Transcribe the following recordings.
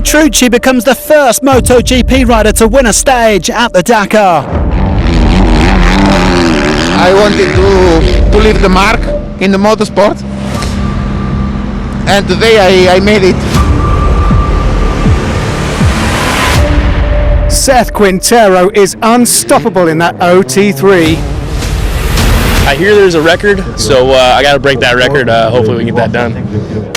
Petrucci becomes the first MotoGP rider to win a stage at the Dakar. I wanted to leave the mark in the motorsport, and today I made it. Seth Quintero is unstoppable in that OT3. I hear there's a record, so I got to break that record. Hopefully we can get that done.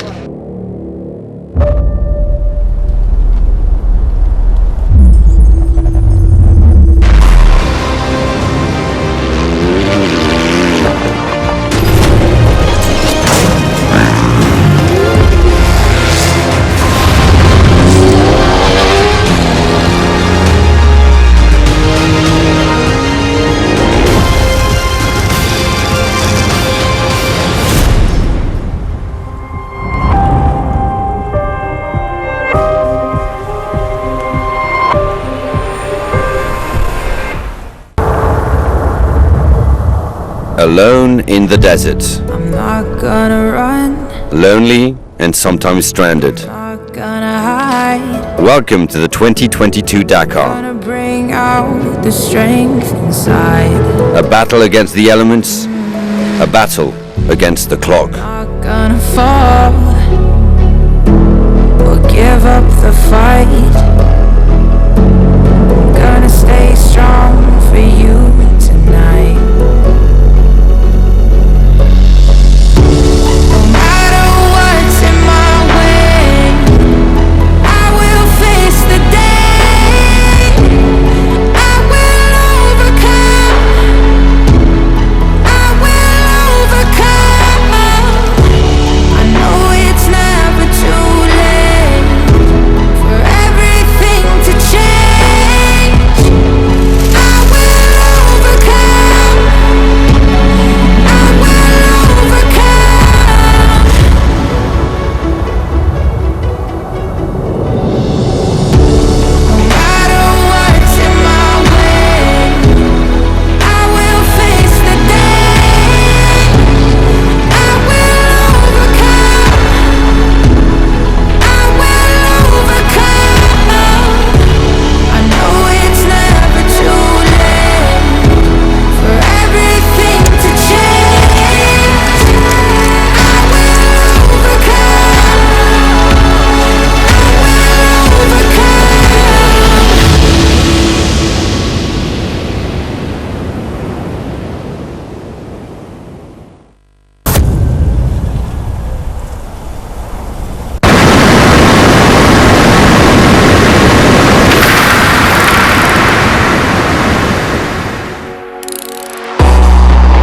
Alone in the desert. I'm not gonna run. Lonely and sometimes stranded. Not gonna hide. Welcome to the 2022 Dakar. Gonna bring out the strength inside. A battle against the elements. A battle against the clock. Not gonna fall or give up the fight. Gonna stay strong for you tonight.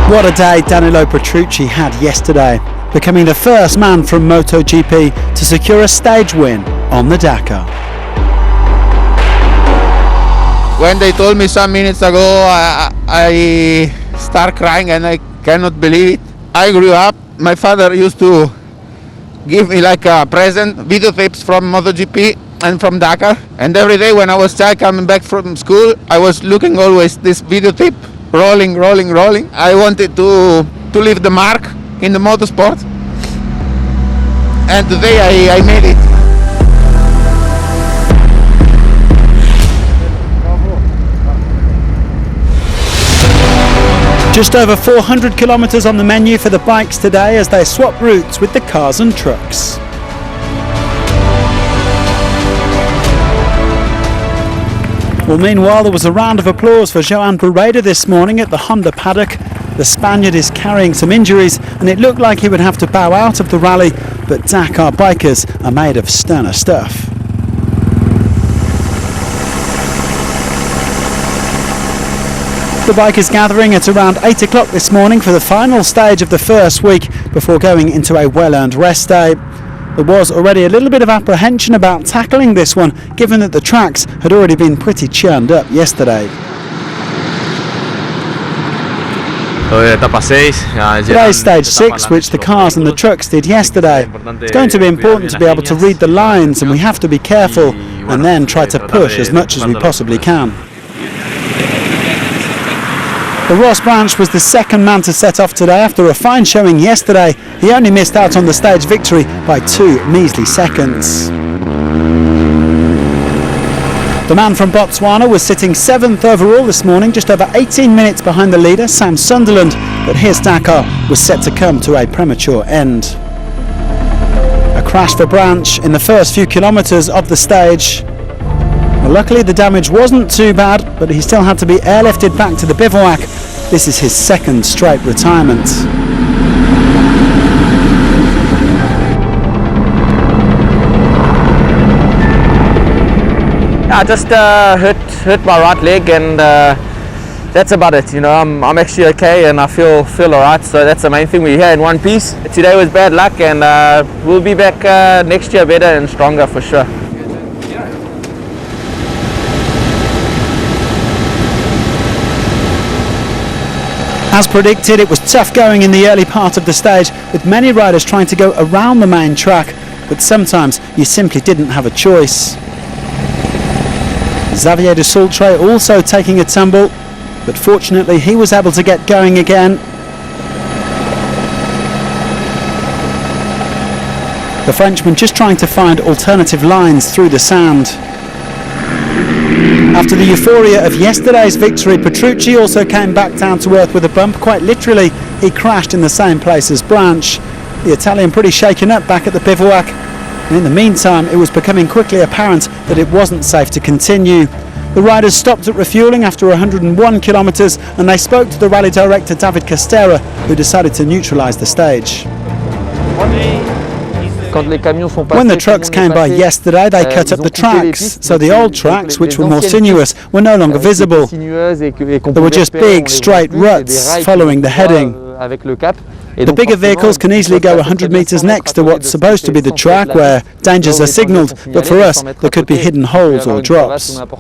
What a day Danilo Petrucci had yesterday, becoming the first man from MotoGP to secure a stage win on the Dakar. When they told me some minutes ago, I start crying and I cannot believe it. I grew up, my father used to give me like a present, videotapes from MotoGP and from Dakar. And every day when I was child coming back from school, I was looking always this videotape, rolling. I wanted to leave the mark in the motorsport. And today I made it. Just over 400 kilometres on the menu for the bikes today as they swap routes with the cars and trucks. Well, meanwhile, there was a round of applause for Joan Barreda this morning at the Honda paddock. The Spaniard is carrying some injuries and it looked like he would have to bow out of the rally, but Dakar bikers are made of sterner stuff. The bikers gathering at around 8 o'clock this morning for the final stage of the first week before going into a well-earned rest day. There was already a little bit of apprehension about tackling this one, given that the tracks had already been pretty churned up yesterday. Today's stage 6, which the cars and the trucks did yesterday. It's going to be important to be able to read the lines, and we have to be careful and then try to push as much as we possibly can. The Ross Branch was the second man to set off today after a fine showing yesterday. He only missed out on the stage victory by 2 measly seconds. The man from Botswana was sitting 7th overall this morning, just over 18 minutes behind the leader, Sam Sunderland, but his Dakar was set to come to a premature end. A crash for Branch in the first few kilometres of the stage. Well, luckily the damage wasn't too bad, but he still had to be airlifted back to the bivouac. This is his second straight retirement. I just hurt my right leg, and that's about it. You know, I'm actually okay, and I feel alright. So that's the main thing. We're here in one piece. Today was bad luck, and we'll be back next year better and stronger for sure. As predicted, it was tough going in the early part of the stage, with many riders trying to go around the main track, but sometimes you simply didn't have a choice. Xavier de Saultre also taking a tumble, but fortunately he was able to get going again. The Frenchman just trying to find alternative lines through the sand. After the euphoria of yesterday's victory, Petrucci also came back down to earth with a bump. Quite literally, he crashed in the same place as Branch. The Italian pretty shaken up back at the bivouac. And in the meantime, it was becoming quickly apparent that it wasn't safe to continue. The riders stopped at refuelling after 101 kilometres, and they spoke to the rally director David Castera, who decided to neutralise the stage. When the trucks came by yesterday, they cut up the tracks, so the old tracks, which were more sinuous, were no longer visible. There were just big, straight ruts following the heading. The bigger vehicles can easily go 100 metres next to what's supposed to be the track where dangers are signalled, but for us there could be hidden holes or drops. When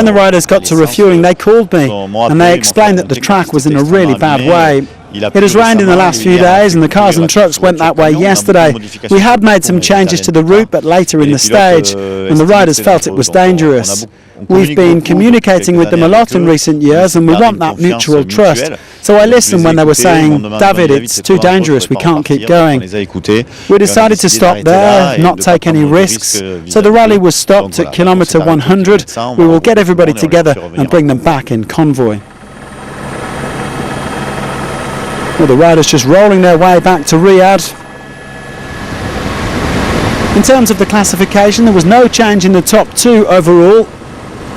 the riders got to refuelling, they called me and they explained that the track was in a really bad way. It has rained in the last few days and the cars and trucks went that way yesterday. We had made some changes to the route, but later in the stage, and the riders felt it was dangerous. We've been communicating with them a lot in recent years, and we want that mutual trust. So I listened when they were saying, "David, it's too dangerous, we can't keep going." We decided to stop there, not take any risks. So the rally was stopped at kilometre 100. We will get everybody together and bring them back in convoy. Well, the riders just rolling their way back to Riyadh. In terms of the classification, there was no change in the top two overall.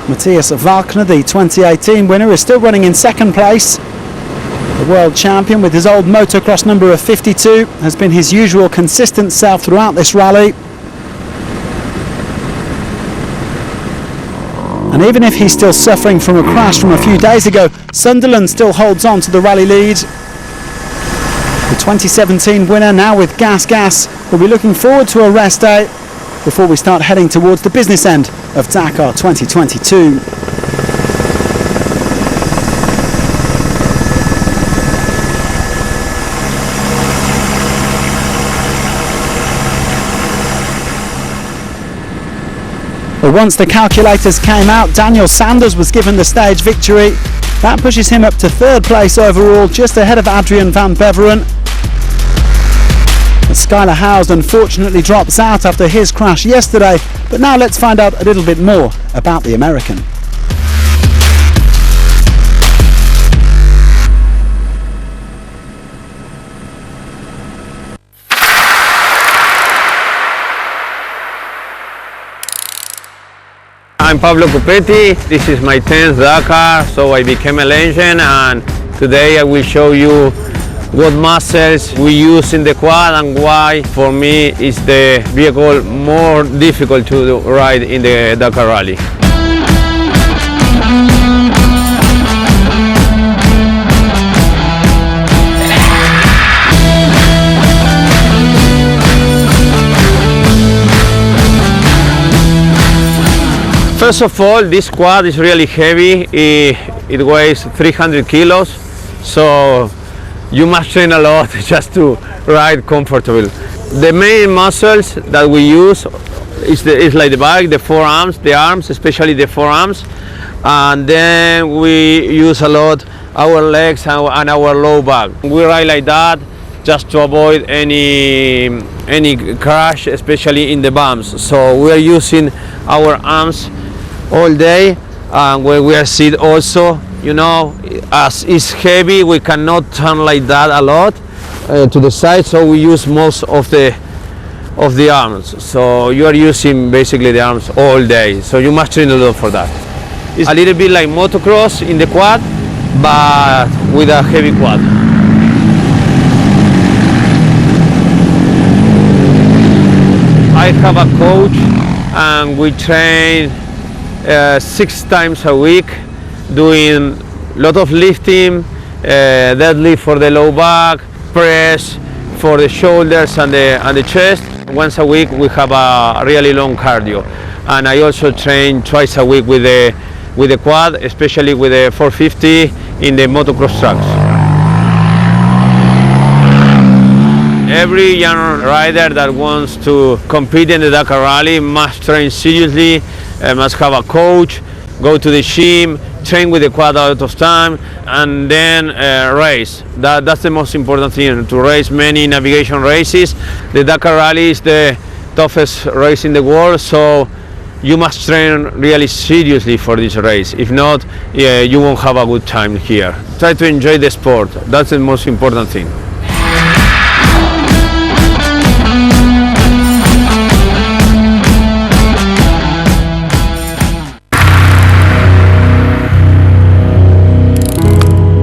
Matthias Walkner, the 2018 winner, is still running in second place. The world champion, with his old motocross number of 52, has been his usual consistent self throughout this rally. And even if he's still suffering from a crash from a few days ago, Sunderland still holds on to the rally lead. The 2017 winner, now with Gas, will be looking forward to a rest day before we start heading towards the business end of Dakar 2022. Well, once the calculators came out, Daniel Sanders was given the stage victory. That pushes him up to third place overall, just ahead of Adrian van Beveren. Skylar Howes unfortunately drops out after his crash yesterday, but now let's find out a little bit more about the American. I'm Pablo Cupetti. This is my 10th Dakar, so I became a legend, and today I will show you what muscles we use in the quad and why for me is the vehicle more difficult to ride in the Dakar Rally. First of all, this quad is really heavy. It weighs 300 kilos, so you must train a lot just to ride comfortable. The main muscles that we use is like the back, the forearms, the arms, especially the forearms, and then we use a lot our legs and our low back. We ride like that just to avoid any crash, especially in the bumps. So we are using our arms all day, and when we are sit also, you know, as it's heavy, we cannot turn like that a lot to the side, so we use most of the arms. So you are using basically the arms all day, so you must train a lot for that. It's a little bit like motocross in the quad, but with a heavy quad. I have a coach and we train 6 times a week, doing a lot of lifting, deadlift for the low back, press for the shoulders and the chest. Once a week we have a really long cardio, and I also train twice a week with the quad, especially with the 450 in the motocross tracks. Every young rider that wants to compete in the Dakar Rally must train seriously, must have a coach, go to the gym, train with the quad a lot of time, and then race. That's the most important thing, to race many navigation races. The Dakar Rally is the toughest race in the world, so you must train really seriously for this race. If not, you won't have a good time here. Try to enjoy the sport. That's the most important thing.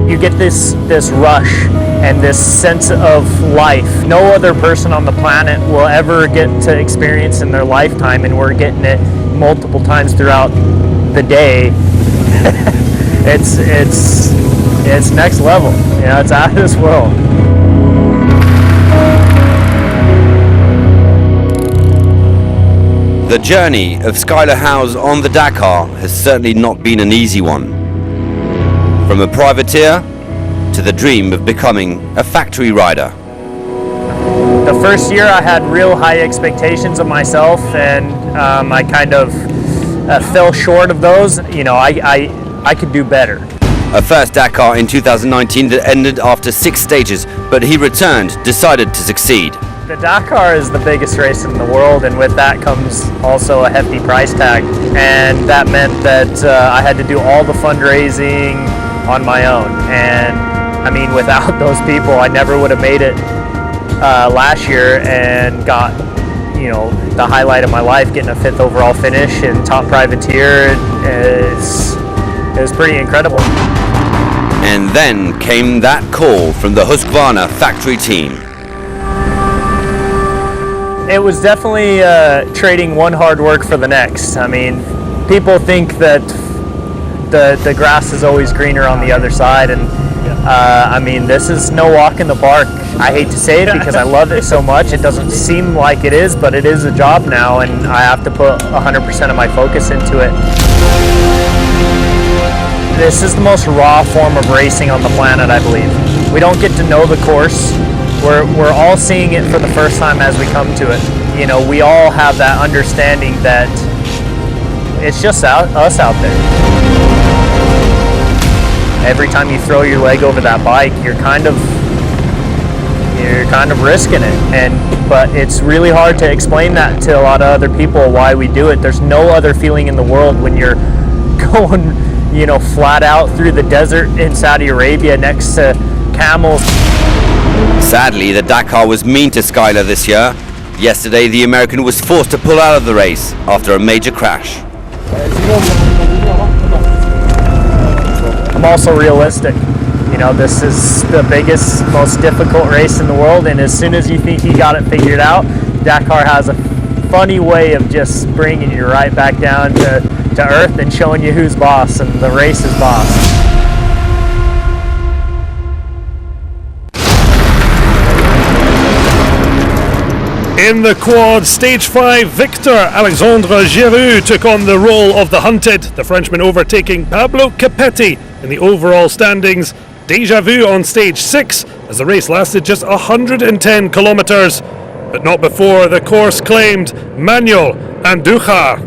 You get this rush and this sense of life. No other person on the planet will ever get to experience in their lifetime, and we're getting it multiple times throughout the day. It's next level. You know, it's out of this world. The journey of Skylar Howes on the Dakar has certainly not been an easy one. From a privateer to the dream of becoming a factory rider. The first year I had real high expectations of myself, and I kind of fell short of those. You know, I could do better. A first Dakar in 2019 that ended after 6 stages, but he returned, decided to succeed. The Dakar is the biggest race in the world, and with that comes also a hefty price tag. And that meant that I had to do all the fundraising on my own. And I mean, without those people, I never would have made it last year and got, you know, the highlight of my life, getting a 5th overall finish and top privateer. It was pretty incredible. And then came that call from the Husqvarna factory team. It was definitely trading one hard work for the next. I mean, people think that the grass is always greener on the other side, and I mean, this is no walk in the park. I hate to say it because I love it so much. It doesn't seem like it is, but it is a job now, and I have to put 100% of my focus into it. This is the most raw form of racing on the planet, I believe. We don't get to know the course. We're all seeing it for the first time as we come to it. You know, we all have that understanding that it's just us out there. Every time you throw your leg over that bike, you're kind of risking it. But it's really hard to explain that to a lot of other people why we do it. There's no other feeling in the world when you're going, you know, flat out through the desert in Saudi Arabia next to camels. Sadly, the Dakar was mean to Skylar this year. Yesterday, the American was forced to pull out of the race after a major crash. I'm also realistic. You know, this is the biggest, most difficult race in the world, and as soon as you think you got it figured out, Dakar has a funny way of just bringing you right back down to earth and showing you who's boss, and the race is boss. In the quad, stage 5, Victor Alexandre Giroux took on the role of the hunted, the Frenchman overtaking Pablo Capetti in the overall standings. Deja vu on stage 6 as the race lasted just 110 kilometres, but not before the course claimed Manuel Andújar.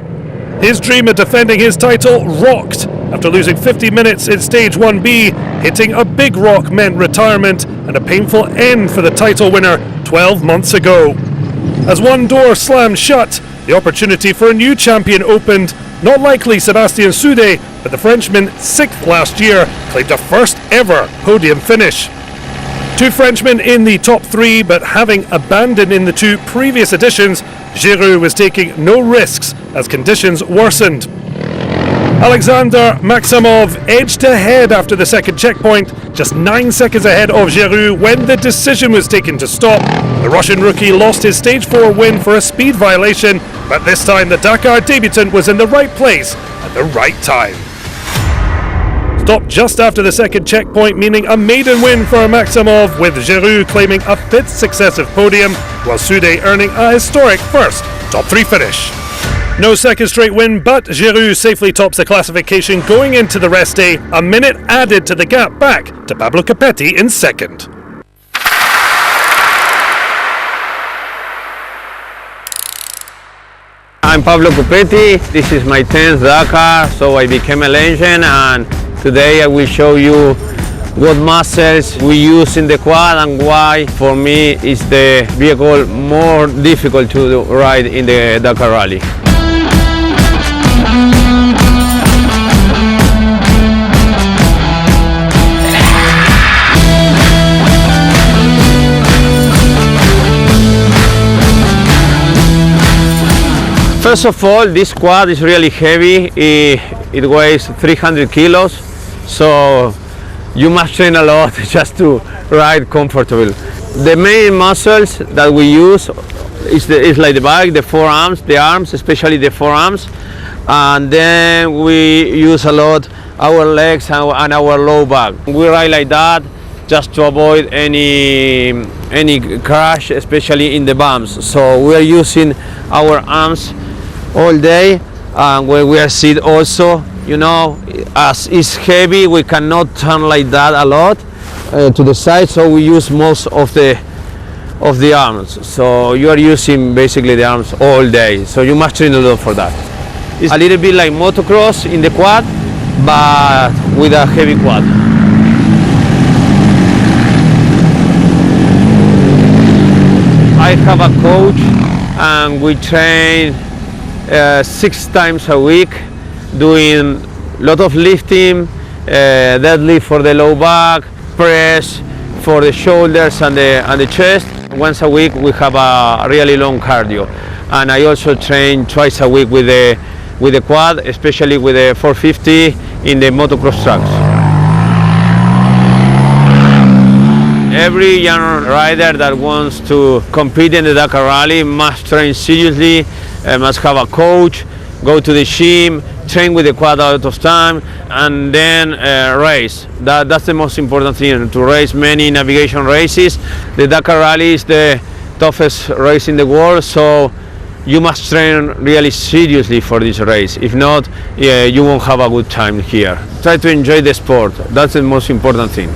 His dream of defending his title rocked after losing 50 minutes in Stage 1B. Hitting a big rock meant retirement and a painful end for the title winner 12 months ago. As one door slammed shut, the opportunity for a new champion opened. Not likely Sébastien Soudé, but the Frenchman, 6th last year, claimed a first ever podium finish. Two Frenchmen in the top three, but having abandoned in the two previous editions, Giroud was taking no risks as conditions worsened. Alexander Maximov edged ahead after the second checkpoint, just 9 seconds ahead of Giroud when the decision was taken to stop. The Russian rookie lost his Stage 4 win for a speed violation, but this time the Dakar debutant was in the right place at the right time. Stopped just after the second checkpoint, meaning a maiden win for Maximov, with Giroud claiming a 5th successive podium, while Soudé earning a historic first top 3 finish. No second straight win, but Giroud safely tops the classification going into the rest day, a minute added to the gap back to Pablo Capetti in second. I'm Pablo Capetti. This is my 10th Dakar, so I became a legend, and today I will show you what muscles we use in the quad and why for me is the vehicle more difficult to ride in the Dakar Rally. First of all, this quad is really heavy. It weighs 300 kilos, so you must train a lot just to ride comfortable. The main muscles that we use is like the back, the forearms, the arms, especially the forearms, and then we use a lot our legs and our low back. We ride like that just to avoid any crash, especially in the bumps. So we are using our arms all day, and when we are sit also, you know, as it's heavy, we cannot turn like that a lot to the side, so we use most of the arms. So you are using basically the arms all day, so you must train a lot for that. It's a little bit like motocross in the quad, but with a heavy quad. I have a coach and we train 6 times a week, doing a lot of lifting, deadlift for the low back, press for the shoulders and the chest. Once a week we have a really long cardio, and I also train twice a week with the quad, especially with the 450 in the motocross tracks. Every young rider that wants to compete in the Dakar Rally must train seriously, must have a coach, go to the gym, train with the quad a lot of time, and then race. That's the most important thing, to race many navigation races. The Dakar Rally is the toughest race in the world, so you must train really seriously for this race. If not, you won't have a good time here. Try to enjoy the sport. That's the most important thing.